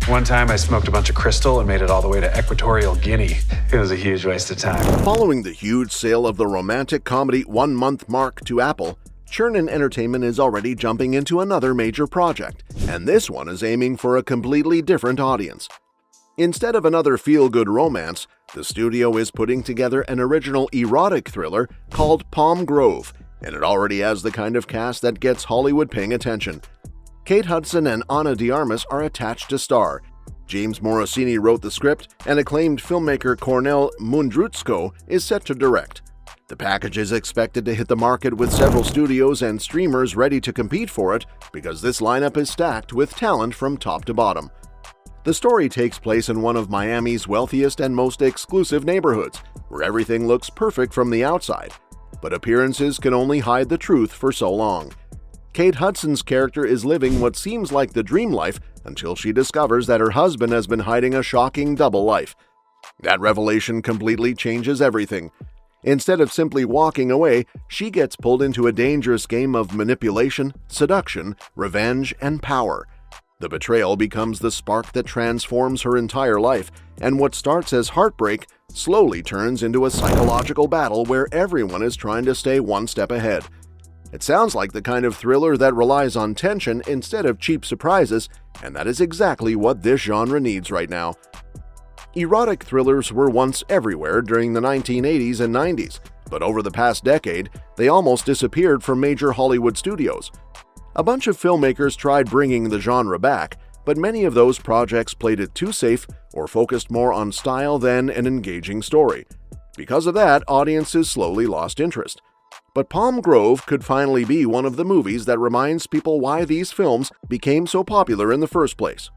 One time I smoked a bunch of crystal and made it all the way to Equatorial Guinea. It was a huge waste of time. Following the huge sale of the romantic comedy one-month mark to Apple, Chernin Entertainment is already jumping into another major project, and this one is aiming for a completely different audience. Instead of another feel-good romance, the studio is putting together an original erotic thriller called Palm Grove, and it already has the kind of cast that gets Hollywood paying attention. Kate Hudson and Ana de Armas are attached to star. James Morosini wrote the script, and acclaimed filmmaker Cornel Mundruzzo is set to direct. The package is expected to hit the market with several studios and streamers ready to compete for it because this lineup is stacked with talent from top to bottom. The story takes place in one of Miami's wealthiest and most exclusive neighborhoods, where everything looks perfect from the outside, but appearances can only hide the truth for so long. Kate Hudson's character is living what seems like the dream life until she discovers that her husband has been hiding a shocking double life. That revelation completely changes everything. Instead of simply walking away, she gets pulled into a dangerous game of manipulation, seduction, revenge, and power. The betrayal becomes the spark that transforms her entire life, and what starts as heartbreak slowly turns into a psychological battle where everyone is trying to stay one step ahead. It sounds like the kind of thriller that relies on tension instead of cheap surprises, and that is exactly what this genre needs right now. Erotic thrillers were once everywhere during the 1980s and 90s, but over the past decade, they almost disappeared from major Hollywood studios. A bunch of filmmakers tried bringing the genre back, but many of those projects played it too safe or focused more on style than an engaging story. Because of that, audiences slowly lost interest. But Palm Grove could finally be one of the movies that reminds people why these films became so popular in the first place.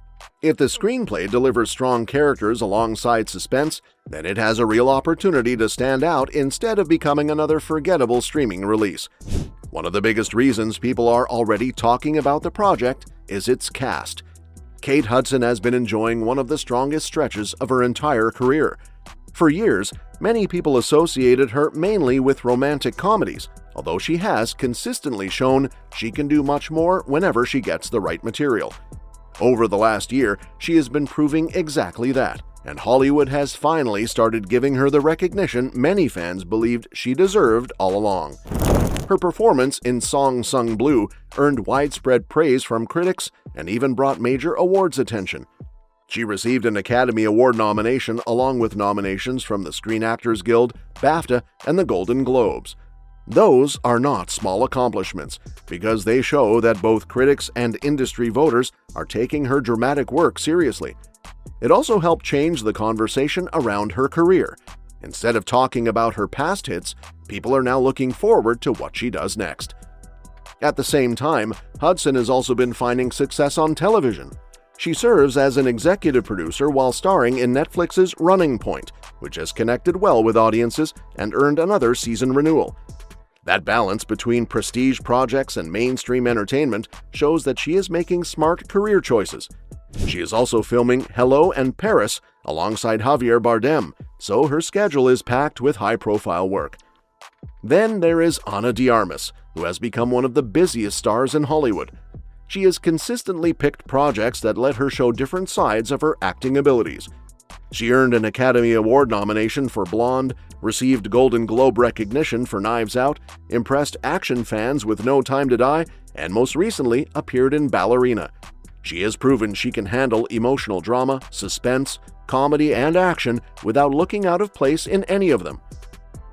If the screenplay delivers strong characters alongside suspense, then it has a real opportunity to stand out instead of becoming another forgettable streaming release. One of the biggest reasons people are already talking about the project is its cast. Kate Hudson has been enjoying one of the strongest stretches of her entire career. For years, many people associated her mainly with romantic comedies, although she has consistently shown she can do much more whenever she gets the right material. Over the last year, she has been proving exactly that, and Hollywood has finally started giving her the recognition many fans believed she deserved all along. Her performance in Song Sung Blue earned widespread praise from critics and even brought major awards attention. She received an Academy Award nomination along with nominations from the Screen Actors Guild, BAFTA, and the Golden Globes. Those are not small accomplishments, because they show that both critics and industry voters are taking her dramatic work seriously. It also helped change the conversation around her career. Instead of talking about her past hits, people are now looking forward to what she does next. At the same time, Hudson has also been finding success on television. She serves as an executive producer while starring in Netflix's Running Point, which has connected well with audiences and earned another season renewal. That balance between prestige projects and mainstream entertainment shows that she is making smart career choices. She is also filming Hello and Paris alongside Javier Bardem, so her schedule is packed with high-profile work. Then there is Ana de Armas, who has become one of the busiest stars in Hollywood. She has consistently picked projects that let her show different sides of her acting abilities. She earned an Academy Award nomination for Blonde, received Golden Globe recognition for Knives Out, impressed action fans with No Time to Die, and most recently appeared in Ballerina. She has proven she can handle emotional drama, suspense, comedy, and action without looking out of place in any of them.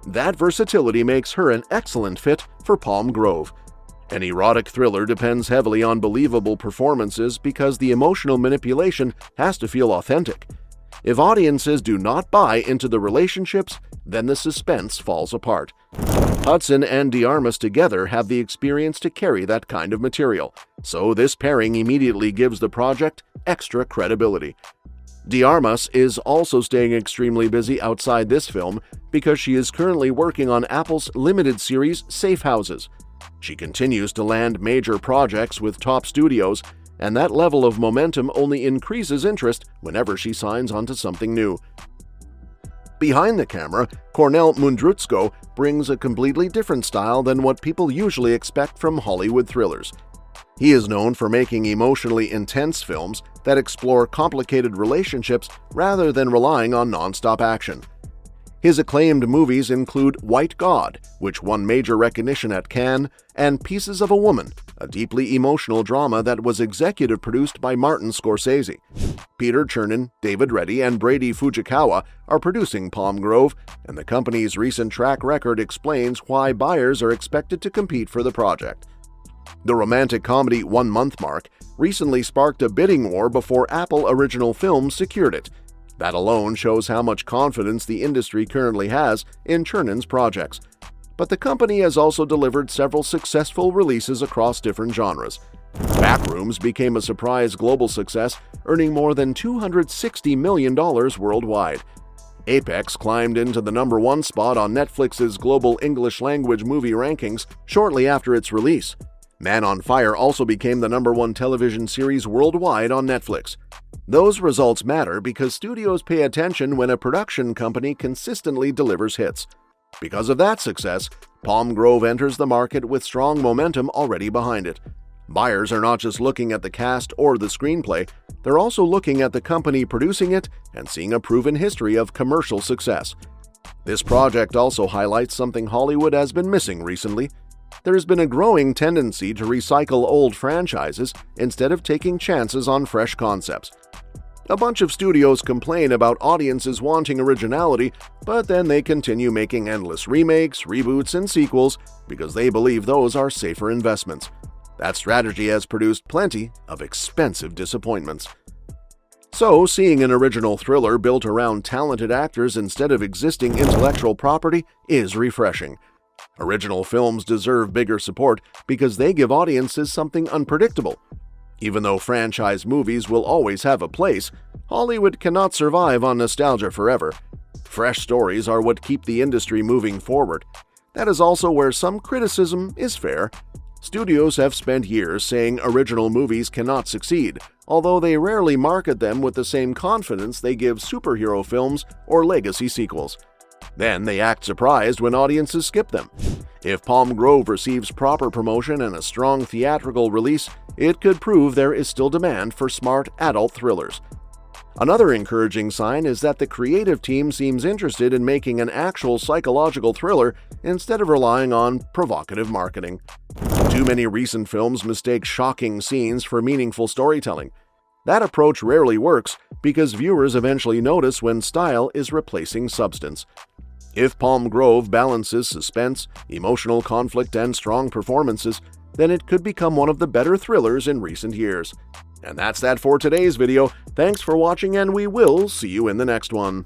That versatility makes her an excellent fit for Palm Grove. An erotic thriller depends heavily on believable performances because the emotional manipulation has to feel authentic. If audiences do not buy into the relationships, then the suspense falls apart. Hudson and de Armas together have the experience to carry that kind of material, so this pairing immediately gives the project extra credibility. De Armas is also staying extremely busy outside this film because she is currently working on Apple's limited series Safe Houses. She continues to land major projects with top studios, and that level of momentum only increases interest whenever she signs onto something new. Behind the camera, Cornel Mundruzzo brings a completely different style than what people usually expect from Hollywood thrillers. He is known for making emotionally intense films that explore complicated relationships rather than relying on non-stop action. His acclaimed movies include White God, which won major recognition at Cannes, and Pieces of a Woman, a deeply emotional drama that was executive produced by Martin Scorsese. Peter Chernin, David Reddy, and Brady Fujikawa are producing Palm Grove, and the company's recent track record explains why buyers are expected to compete for the project. The romantic comedy 1 Month Mark recently sparked a bidding war before Apple Original Films secured it. That alone shows how much confidence the industry currently has in Chernin's projects. But the company has also delivered several successful releases across different genres. Backrooms became a surprise global success, earning more than $260 million worldwide. Apex climbed into the #1 spot on Netflix's global English-language movie rankings shortly after its release. Man on Fire also became the #1 television series worldwide on Netflix. Those results matter because studios pay attention when a production company consistently delivers hits. Because of that success, Palm Grove enters the market with strong momentum already behind it. Buyers are not just looking at the cast or the screenplay, they're also looking at the company producing it and seeing a proven history of commercial success. This project also highlights something Hollywood has been missing recently. There has been a growing tendency to recycle old franchises instead of taking chances on fresh concepts. A bunch of studios complain about audiences wanting originality, but then they continue making endless remakes, reboots, and sequels because they believe those are safer investments. That strategy has produced plenty of expensive disappointments. So, seeing an original thriller built around talented actors instead of existing intellectual property is refreshing. Original films deserve bigger support because they give audiences something unpredictable. Even though franchise movies will always have a place, Hollywood cannot survive on nostalgia forever. Fresh stories are what keep the industry moving forward. That is also where some criticism is fair. Studios have spent years saying original movies cannot succeed, although they rarely market them with the same confidence they give superhero films or legacy sequels. Then they act surprised when audiences skip them. If Palm Grove receives proper promotion and a strong theatrical release, it could prove there is still demand for smart adult thrillers. Another encouraging sign is that the creative team seems interested in making an actual psychological thriller instead of relying on provocative marketing. Too many recent films mistake shocking scenes for meaningful storytelling. That approach rarely works because viewers eventually notice when style is replacing substance. If Palm Grove balances suspense, emotional conflict, and strong performances, then it could become one of the better thrillers in recent years. And that's that for today's video. Thanks for watching, and we will see you in the next one.